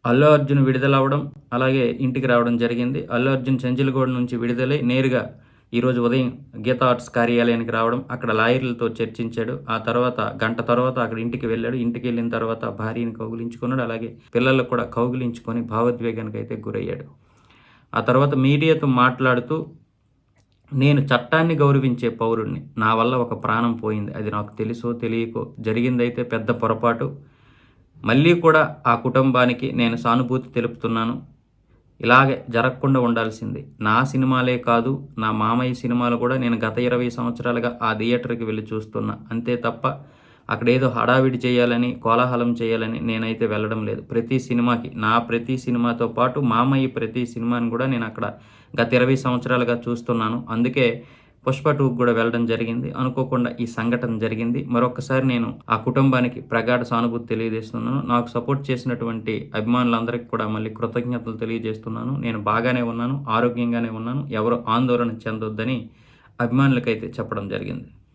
అల్లు అర్జున్ విడుదలవ్వడం, అలాగే ఇంటికి రావడం జరిగింది. అల్లు అర్జున్ చెంచులగూడ నుంచి విడుదలై నేరుగా ఈరోజు ఉదయం గీతా ఆర్ట్స్ కార్యాలయానికి రావడం, అక్కడ లాయర్లతో చర్చించాడు. ఆ తర్వాత గంట తర్వాత అక్కడ ఇంటికి వెళ్ళాడు. ఇంటికెళ్ళిన తర్వాత భార్యని కౌగిలించుకున్నాడు. అలాగే పిల్లలకు కూడా కౌగిలించుకొని భావోద్వేగానికైతే గురయ్యాడు. ఆ తర్వాత మీడియాతో మాట్లాడుతూ, నేను చట్టాన్ని గౌరవించే పౌరుడిని. నా వల్ల ఒక ప్రాణం పోయింది. అది నాకు తెలుసో తెలియకో జరిగిందైతే పెద్ద పొరపాటు. మళ్ళీ కూడా ఆ కుటుంబానికి నేను సానుభూతి తెలుపుతున్నాను. ఇలాగే జరగకుండా ఉండాల్సింది. నా సినిమాలే కాదు, నా మామయ్య సినిమాలు కూడా నేను గత 20 సంవత్సరాలుగా ఆ థియేటర్‌కి వెళ్లి చూస్తున్నా. అంతే తప్ప అక్కడేదో హడావిడి చేయాలని, కోలాహలం చేయాలని నేనైతే వెళ్ళడం లేదు. ప్రతి సినిమాతో పాటు మామయ్య ప్రతి సినిమాని కూడా నేనక్కడ గత 20 సంవత్సరాలుగా చూస్తున్నాను. అందుకే 'పుష్ప 2'కి కూడా వెళ్ళడం జరిగింది. అనుకోకుండా ఈ సంఘటన జరిగింది. మరొక్కసారి నేను ఆ కుటుంబానికి ప్రగాఢ సానుభూతి తెలియజేస్తున్నాను. నాకు సపోర్ట్ చేసినటువంటి అభిమానులందరికీ కూడా మళ్ళీ కృతజ్ఞతలు తెలియజేస్తున్నాను. నేను బాగానే ఉన్నాను, ఆరోగ్యంగానే ఉన్నాను. ఎవరు ఆందోళన చెందొద్దని అభిమానులకైతే చెప్పడం జరిగింది.